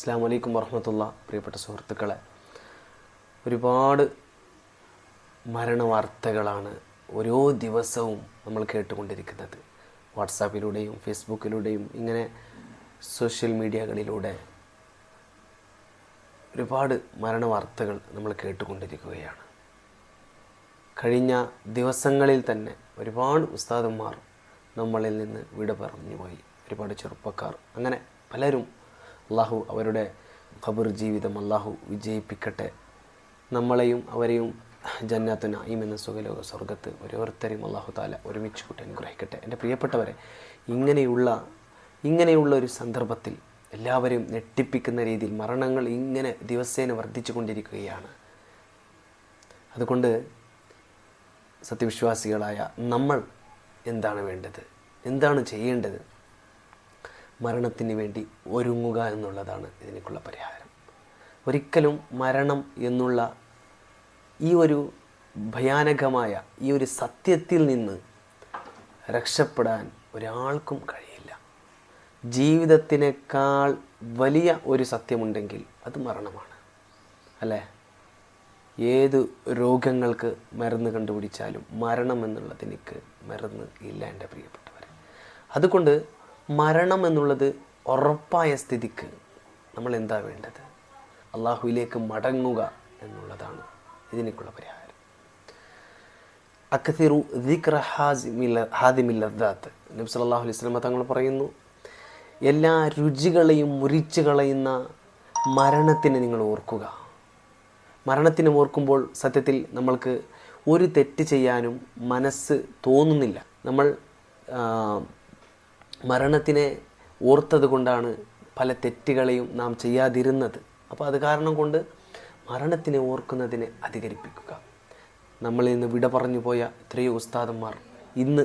അസ്സലാമു അലൈക്കും വറഹ്മത്തുള്ളാ. പ്രിയപ്പെട്ട സുഹൃത്തുക്കളെ, ഒരുപാട് മരണവാർത്തകളാണ് ഓരോ ദിവസവും നമ്മൾ കേട്ടുകൊണ്ടിരിക്കുന്നത്. വാട്സാപ്പിലൂടെയും ഫേസ്ബുക്കിലൂടെയും ഇങ്ങനെ സോഷ്യൽ മീഡിയകളിലൂടെ ഒരുപാട് മരണവാർത്തകൾ നമ്മൾ കേട്ടുകൊണ്ടിരിക്കുകയാണ്. കഴിഞ്ഞ ദിവസങ്ങളിൽ തന്നെ ഒരുപാട് ഉസ്താദന്മാർ നമ്മളിൽ നിന്ന് വിട പറഞ്ഞുപോയി. ഒരുപാട് ചെറുപ്പക്കാർ, അങ്ങനെ പലരും. അള്ളാഹു അവരുടെ ഖബർ ജീവിതം അള്ളാഹു വിജയിപ്പിക്കട്ടെ. നമ്മളെയും അവരെയും ജന്നാത്തു നഈം എന്ന സുഖലോക സ്വർഗത്ത് ഓരോരുത്തരെയും അള്ളാഹു താല ഒരുമിച്ച് കൂട്ടി അനുഗ്രഹിക്കട്ടെ. എൻ്റെ പ്രിയപ്പെട്ടവരെ, ഇങ്ങനെയുള്ള ഒരു സന്ദർഭത്തിൽ എല്ലാവരെയും ഞെട്ടിപ്പിക്കുന്ന രീതിയിൽ മരണങ്ങൾ ഇങ്ങനെ ദിവസേന വർദ്ധിച്ചു കൊണ്ടിരിക്കുകയാണ്. അതുകൊണ്ട് സത്യവിശ്വാസികളായ നമ്മൾ എന്താണ് വേണ്ടത്, എന്താണ് ചെയ്യേണ്ടത്? മരണത്തിന് വേണ്ടി ഒരുങ്ങുക എന്നുള്ളതാണ് ഇതിനേക്കുള്ള പരിഹാരം. ഒരിക്കലും മരണം എന്നുള്ള ഈ ഒരു ഭയാനകമായ ഈ ഒരു സത്യത്തിൽ നിന്ന് രക്ഷപ്പെടാൻ ഒരാൾക്കും കഴിയില്ല. ജീവിതത്തിനേക്കാൾ വലിയ ഒരു സത്യമുണ്ടെങ്കിൽ അത് മരണമാണ്, അല്ലേ? ഏത് രോഗങ്ങൾക്ക് മരുന്ന് കണ്ടുപിടിച്ചാലും മരണം എന്നുള്ളതിനേക്ക് മരുന്ന് ഇല്ല എൻ്റെ പ്രിയപ്പെട്ടവരെ. അതുകൊണ്ട് മരണം എന്നുള്ളത് ഉറപ്പായ സ്ഥിതിക്ക് നമ്മൾ എന്താ വേണ്ടത്? അള്ളാഹുവിലേക്ക് മടങ്ങുക എന്നുള്ളതാണ് ഇതിനേക്കുള്ള പരിഹാരം. അക്സിറു ദിക്റ ഹാദിമിൽ ലദ്ദാത്ത്. നബി സല്ലല്ലാഹു അലൈഹി വസല്ലം തങ്ങൾ പറയുന്നു, എല്ലാ രുചികളെയും മുറിച്ചു കളയുന്ന മരണത്തിനെ നിങ്ങൾ ഓർക്കുക. മരണത്തിനെ ഓർക്കുമ്പോൾ സത്യത്തിൽ നമ്മൾക്ക് ഒരു തെറ്റ് ചെയ്യാനും മനസ്സ് തോന്നുന്നില്ല. നമ്മൾ മരണത്തിനെ ഓർത്തത് കൊണ്ടാണ് പല തെറ്റുകളെയും നാം ചെയ്യാതിരുന്നത്. അപ്പോൾ അത് കാരണം കൊണ്ട് മരണത്തിനെ ഓർക്കുന്നതിനെ അധികരിപ്പിക്കുക. നമ്മളിൽ നിന്ന് വിട പറഞ്ഞു പോയ എത്രയോ ഉസ്താദന്മാർ ഇന്ന്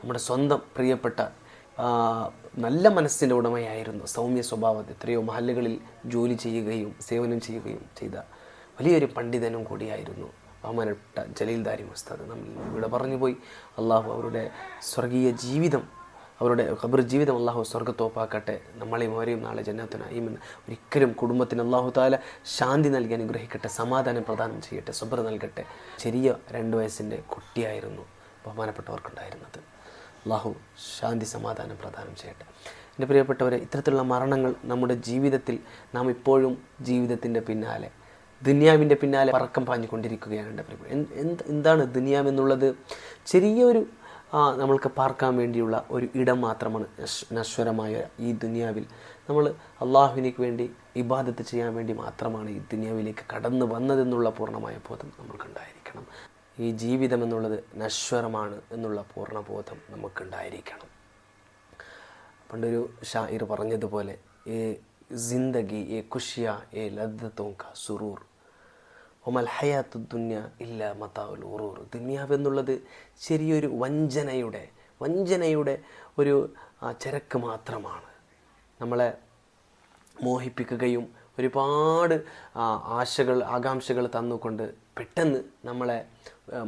നമ്മുടെ സ്വന്തം പ്രിയപ്പെട്ട നല്ല മനസ്സിൻ്റെ ഉടമയായിരുന്നു. സൗമ്യ സ്വഭാവത്തിൽ എത്രയോ മഹല്ലുകളിൽ ജോലി ചെയ്യുകയും സേവനം ചെയ്യുകയും ചെയ്ത വലിയൊരു പണ്ഡിതനും കൂടിയായിരുന്നു ബഹുമാനപ്പെട്ട ജലീൽദാരി ഉസ്താദ്. നമ്മൾ വിട പറഞ്ഞു പോയി. അള്ളാഹു അവരുടെ സ്വർഗീയ ജീവിതം, അവരുടെ ഖബർ ജീവിതം അള്ളാഹു സ്വർഗ്ഗത്തോപ്പാക്കട്ടെ. നമ്മളെയും അവരെയും നാളെ ജന്നാത്തു നഈം ഒരിക്കലും കുടുംബത്തിന് അള്ളാഹു താല ശാന്തി നൽകി അനുഗ്രഹിക്കട്ടെ, സമാധാനം പ്രദാനം ചെയ്യട്ടെ, സബ്ർ നൽകട്ടെ. ചെറിയ 2 വയസ്സിൻ്റെ കുട്ടിയായിരുന്നു ബഹുമാനപ്പെട്ടവർക്കുണ്ടായിരുന്നത്. അള്ളാഹു ശാന്തി സമാധാനം പ്രദാനം ചെയ്യട്ടെ. എൻ്റെ പ്രിയപ്പെട്ടവരെ, ഇത്തരത്തിലുള്ള മരണങ്ങൾ നമ്മുടെ ജീവിതത്തിൽ നാം ഇപ്പോഴും ജീവിതത്തിൻ്റെ പിന്നാലെ, ദുനിയാവിൻ്റെ പിന്നാലെ പറക്കം പാഞ്ഞുകൊണ്ടിരിക്കുകയാണ്. എൻ്റെ പ്രിയപ്പെട്ട, എന്താണ് ദുനിയാവ് എന്നുള്ളത്? ചെറിയൊരു നമ്മൾക്ക് പാർക്കാൻ വേണ്ടിയുള്ള ഒരു ഇടം മാത്രമാണ്. നശ്വരമായ ഈ ദുനിയാവിൽ നമ്മൾ അള്ളാഹുവിനേക്ക് വേണ്ടി ഇബാദത്ത് ചെയ്യാൻ വേണ്ടി മാത്രമാണ് ഈ ദുനിയാവിലേക്ക് കടന്നു വന്നതെന്നുള്ള പൂർണ്ണമായ ബോധം നമ്മൾക്കുണ്ടായിരിക്കണം. ഈ ജീവിതം എന്നുള്ളത് നശ്വരമാണ് എന്നുള്ള പൂർണ്ണബോധം നമുക്കുണ്ടായിരിക്കണം. പണ്ടൊരു ഷായിർ പറഞ്ഞതുപോലെ, ഏ ജിന്ദഗി ഏ ഖുഷിയ ഏ ലദ്ദത്തോं का സുറൂർ ഒമൽ ഹയാത്തു ദുന്യ ഇല്ല മതാഉൽ ഉറൂർ. ദുനിയാവ് എന്നുള്ളത് ചെറിയൊരു വഞ്ചനയുടെ ഒരു ചരക്ക് മാത്രമാണ്. നമ്മളെ മോഹിപ്പിക്കുകയും ഒരുപാട് ആകാംക്ഷകൾ തന്നുകൊണ്ട് പെട്ടെന്ന് നമ്മളെ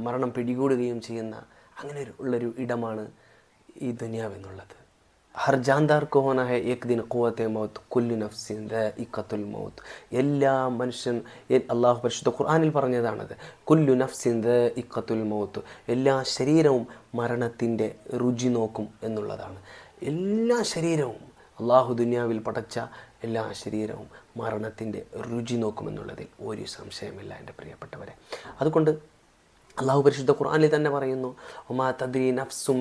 മരണം പിടികൂടുകയും ചെയ്യുന്ന അങ്ങനെ ഉള്ളൊരു ഇടമാണ് ഈ ദുനിയാവ് എന്നുള്ളത്. ഹർ ജാൻദാർ കോ ഹോന ഹൈ ഏക് ദിൻ ഖുവത്തെ മൗത്ത് കുല്ലു നഫ്സിൻ ദാഇഖത്തുൽ മൗത്ത്. എല്ലാ മനുഷ്യൻ, അള്ളാഹു പരിശുദ്ധ ഖുർആനിൽ പറഞ്ഞതാണത്. കുല്ലു നഫ്സിൻ ദാഇഖത്തുൽ മൗത്ത്, എല്ലാ ശരീരവും മരണത്തിൻ്റെ രുചി നോക്കും എന്നുള്ളതാണ്. എല്ലാ ശരീരവും, അള്ളാഹു ദുനിയാവിൽ പടച്ച എല്ലാ ശരീരവും മരണത്തിൻ്റെ രുചി നോക്കുമെന്നുള്ളതിൽ ഒരു സംശയമില്ല എൻ്റെ പ്രിയപ്പെട്ടവരെ. അതുകൊണ്ട് അള്ളാഹു പരിശുദ്ധ ഖുർആനിൽ തന്നെ പറയുന്നു, ഒമാ തദ്രി നഫ്സും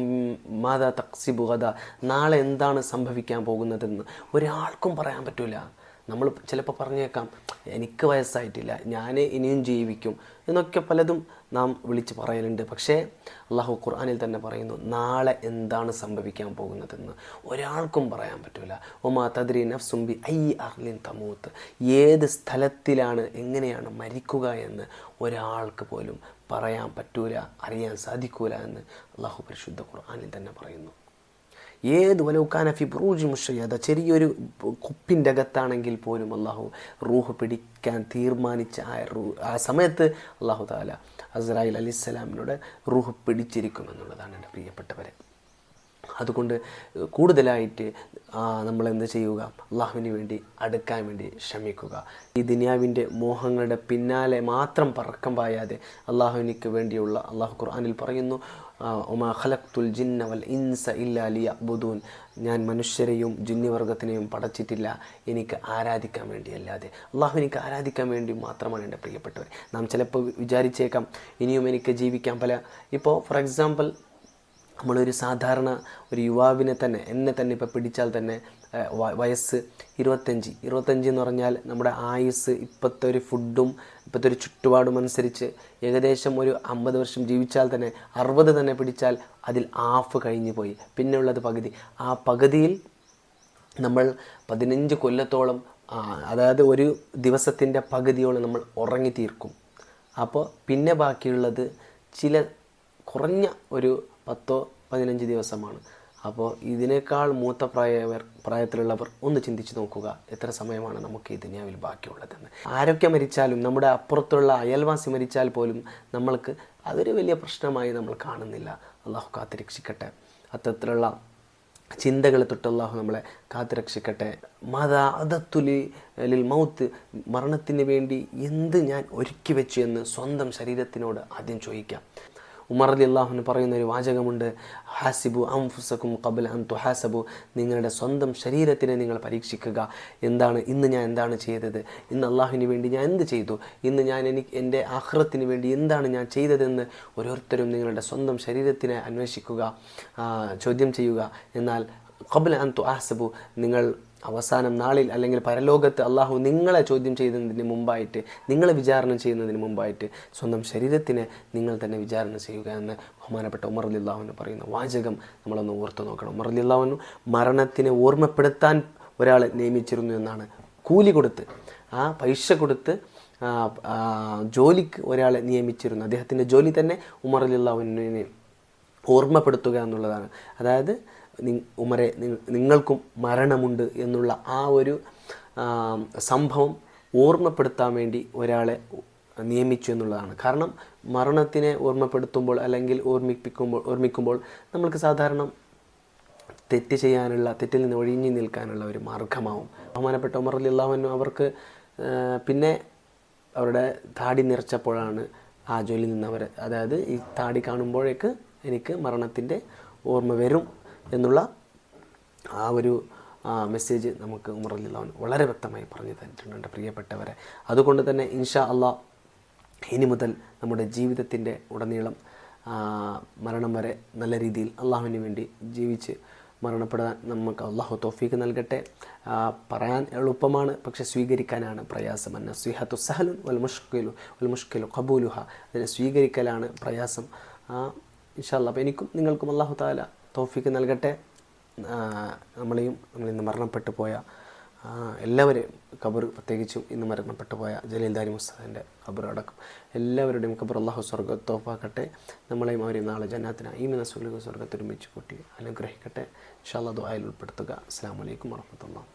മാദാ തക്സിബു ഗദാ. നാളെ എന്താണ് സംഭവിക്കാൻ പോകുന്നതെന്ന് ഒരാൾക്കും പറയാൻ പറ്റില്ല. നമ്മൾ ചിലപ്പോൾ പറഞ്ഞേക്കാം, എനിക്ക് വയസ്സായിട്ടില്ല, ഞാൻ ഇനിയും ജീവിക്കും എന്നൊക്കെ പലതും നാം വിളിച്ച് പറയലുണ്ട്. പക്ഷേ അള്ളാഹു ഖുർആനിൽ തന്നെ പറയുന്നു, നാളെ എന്താണ് സംഭവിക്കാൻ പോകുന്നതെന്ന് ഒരാൾക്കും പറയാൻ പറ്റില്ല. ഒമാ തദ്രി നഫ്സും ബി ഐ അർലിൻ തമൂത്ത്. ഏത് സ്ഥലത്തിലാണ്, എങ്ങനെയാണ് മരിക്കുക എന്ന് ഒരാൾക്ക് പോലും പറയാൻ പറ്റൂല, അറിയാൻ സാധിക്കൂല എന്ന് അള്ളാഹു പരിശുദ്ധ ഖുർആനിൽ തന്നെ പറയുന്നു. ഏത് വലൗക്കാന ഫി ബുറൂജി മുശയ്യദ, ചെറിയൊരു കുപ്പിൻ്റെ അകത്താണെങ്കിൽ പോലും അള്ളാഹു റൂഹ് പിടിക്കാൻ തീരുമാനിച്ച ആ സമയത്ത് അള്ളാഹു താല അസ്രായിൽ അലൈഹിസ്സലാമിനോട് റൂഹ് പിടിച്ചിരിക്കുമെന്നുള്ളതാണ് എൻ്റെ പ്രിയപ്പെട്ടവരെ. അതുകൊണ്ട് കൂടുതലായിട്ട് നമ്മൾ എന്ത് ചെയ്യുക, അള്ളാഹുവിന് വേണ്ടി അടുക്കാൻ വേണ്ടി ശ്രമിക്കുക. ഈ ദുനിയാവിൻ്റെ മോഹങ്ങളുടെ പിന്നാലെ മാത്രം പറക്കം പായാതെ അള്ളാഹുവിനിക്ക് വേണ്ടിയുള്ള, അള്ളാഹു ഖുർആനിൽ പറയുന്നു, ഒമാ ഖലഖ്തുൽ ജിന്ന വൽ ഇൻസ ഇല്ലാ ലിയഅ്ബുദൂൻ, ഞാൻ മനുഷ്യരെയും ജിന്നിവർഗത്തിനെയും പടച്ചിട്ടില്ല എനിക്ക് ആരാധിക്കാൻ വേണ്ടിയല്ലാതെ. അള്ളാഹുവിനിക്ക് ആരാധിക്കാൻ വേണ്ടി മാത്രമാണ് എൻ്റെ പ്രിയപ്പെട്ടവർ. നാം ചിലപ്പോൾ വിചാരിച്ചേക്കാം ഇനിയും എനിക്ക് ജീവിക്കാൻ ഇപ്പോൾ ഫോർ എക്സാമ്പിൾ നമ്മളൊരു സാധാരണ ഒരു യുവാവിനെ തന്നെ, എന്നെ തന്നെ ഇപ്പോൾ പിടിച്ചാൽ തന്നെ വയസ്സ് 25 എന്ന് പറഞ്ഞാൽ നമ്മുടെ ആയുസ് ഇപ്പോഴത്തെ ഒരു ഫുഡും ഇപ്പോഴത്തെ ഒരു ചുറ്റുപാടും അനുസരിച്ച് ഏകദേശം ഒരു 50 വർഷം ജീവിച്ചാൽ തന്നെ 60 തന്നെ പിടിച്ചാൽ അതിൽ ഹാഫ് കഴിഞ്ഞു പോയി, പിന്നെ ഉള്ളത് പകുതി. ആ പകുതിയിൽ നമ്മൾ 15 കൊല്ലത്തോളം, അതായത് ഒരു ദിവസത്തിൻ്റെ പകുതിയോളം നമ്മൾ ഉറങ്ങി തീർക്കും. അപ്പോൾ പിന്നെ ബാക്കിയുള്ളത് ചില കുറഞ്ഞ ഒരു 10-15 ദിവസമാണ്. അപ്പോൾ ഇതിനേക്കാൾ മൂത്ത പ്രായത്തിലുള്ളവർ ഒന്ന് ചിന്തിച്ച് നോക്കുക, എത്ര സമയമാണ് നമുക്ക് ഈ ദുനിയാവിൽ ബാക്കിയുള്ളതെന്ന്. ആരൊക്കെ മരിച്ചാലും, നമ്മുടെ അപ്പുറത്തുള്ള അയൽവാസി മരിച്ചാൽ പോലും നമ്മൾക്ക് അതൊരു വലിയ പ്രശ്നമായി നമ്മൾ കാണുന്നില്ല. അള്ളാഹു കാത്തുരക്ഷിക്കട്ടെ. അത്തരത്തിലുള്ള ചിന്തകൾ തൊട്ട് അള്ളാഹു നമ്മളെ കാത്തുരക്ഷിക്കട്ടെ. മാതാ അദത്തുലി ലിൽ മൗത്ത്, മരണത്തിന് വേണ്ടി എന്ത് ഞാൻ ഒരുക്കി വെച്ചു എന്ന് സ്വന്തം ശരീരത്തിനോട് ആദ്യം ചോദിക്കാം. ഉമർ റളിയല്ലാഹു അൻഹു പറയുന്ന ഒരു വാചകമുണ്ട്, ഹാസിബു അൻഫുസകും ഖബ്ല അൻ തുഹാസബു, നിങ്ങളുടെ സ്വന്തം ശരീരത്തിനെ നിങ്ങൾ പരീക്ഷിക്കുക. ഇന്ന് ഞാൻ എന്താണ് ചെയ്തത്, ഇന്ന് അള്ളാഹുവിന് വേണ്ടി ഞാൻ എന്ത് ചെയ്തു, ഇന്ന് ഞാൻ എൻ്റെ ആഖിറത്തിന് വേണ്ടി എന്താണ് ഞാൻ ചെയ്തതെന്ന് ഓരോരുത്തരും നിങ്ങളുടെ സ്വന്തം ശരീരത്തിനെ അന്വേഷിക്കുക, ചോദ്യം ചെയ്യുക. എന്നാൽ ഖബ്ല അൻ തുഹാസബു, നിങ്ങൾ അവസാനം നാളിൽ അല്ലെങ്കിൽ പരലോകത്ത് അള്ളാഹു നിങ്ങളെ ചോദ്യം ചെയ്യുന്നതിന് മുമ്പായിട്ട്, നിങ്ങളെ വിചാരണ ചെയ്യുന്നതിന് മുമ്പായിട്ട് സ്വന്തം ശരീരത്തിനെ നിങ്ങൾ തന്നെ വിചാരണ ചെയ്യുക എന്ന് ബഹുമാനപ്പെട്ട ഉമർ റളിയല്ലാഹു അൻഹു പറയുന്ന വാചകം നമ്മളൊന്ന് ഓർത്തു നോക്കണം. ഉമർ റളിയല്ലാഹു അൻഹു മരണത്തിനെ ഓർമ്മപ്പെടുത്താൻ ഒരാളെ നിയമിച്ചിരുന്നു എന്നാണ്. കൂലി കൊടുത്ത്, പൈസ കൊടുത്ത് ജോലിക്ക് ഒരാളെ നിയമിച്ചിരുന്നു. അദ്ദേഹത്തിൻ്റെ ജോലി തന്നെ ഉമർ റളിയല്ലാഹു അൻഹുവിനെ ഓർമ്മപ്പെടുത്തുക എന്നുള്ളതാണ്. അതായത് ഉമരെ, നിങ്ങൾക്കും മരണമുണ്ട് എന്നുള്ള ആ ഒരു സംഭവം ഓർമ്മപ്പെടുത്താൻ വേണ്ടി ഒരാളെ നിയമിച്ചു എന്നുള്ളതാണ്. കാരണം മരണത്തിനെ ഓർമ്മപ്പെടുത്തുമ്പോൾ അല്ലെങ്കിൽ ഓർമ്മിക്കുമ്പോൾ നമ്മൾക്ക് സാധാരണ തെറ്റിൽ നിന്ന് ഒഴിഞ്ഞു നിൽക്കാനുള്ള ഒരു മാർഗമാവും. ബഹുമാനപ്പെട്ട ഉമർ റളിയല്ലാഹു അൻഹു അവർക്ക് പിന്നെ അവരുടെ താടി നിറച്ചപ്പോഴാണ് ആ ജോലിയിൽ നിന്ന് അതായത് ഈ താടി കാണുമ്പോഴേക്ക് എനിക്ക് മരണത്തിൻ്റെ ഓർമ്മ വരും എന്നുള്ള ആ ഒരു മെസ്സേജ് നമുക്ക് ഉമർ റളിയല്ലാഹു അൻഹു വളരെ വ്യക്തമായി പറഞ്ഞു തന്നിട്ടുണ്ട് എൻ്റെ പ്രിയപ്പെട്ടവരെ. അതുകൊണ്ട് തന്നെ ഇൻഷാ അള്ളാഹ് ഇനി മുതൽ നമ്മുടെ ജീവിതത്തിൻ്റെ ഉടനീളം മരണം വരെ നല്ല രീതിയിൽ അള്ളാഹുവിന് വേണ്ടി ജീവിച്ച് മരണപ്പെടാൻ നമുക്ക് അള്ളാഹു തൗഫീഖ് നൽകട്ടെ. പറയാൻ എളുപ്പമാണ്, പക്ഷെ സ്വീകരിക്കാനാണ് പ്രയാസം. നസ്വീഹത്തു സഹലുൻ വൽ മുഷ്കിലു ഖബൂലുഹ, അതിനെ സ്വീകരിക്കലാണ് പ്രയാസം. ഇൻഷാ അള്ളാഹ് അപ്പോൾ എനിക്കും നിങ്ങൾക്കും അള്ളാഹു തആല തൗഫീഖ് നൽകട്ടെ. നമ്മളിന്ന് മരണപ്പെട്ടു പോയ എല്ലാവരെയും ഖബർ, പ്രത്യേകിച്ചും ഇന്ന് മരണപ്പെട്ടു പോയ ജലീൽദാരി മുസ്തഫയുടെ ഖബർ അടക്കം എല്ലാവരുടെയും ഖബർ അള്ളാഹു സ്വർഗ്ഗത്തോപ്പാക്കട്ടെ. നമ്മളെയും അവരെയും നാളെ ജന്നാത്തിന ഈ സ്വർഗ്ഗത്തിൽ ഒരുമിച്ച് കൂട്ടി അനുഗ്രഹിക്കട്ടെ. ഇൻഷാ അള്ളാഹ് ദുആയിൽ ഉൾപ്പെടുത്തുക. അസ്സലാമു അലൈക്കും വറഹ്മത്തുള്ളാഹി.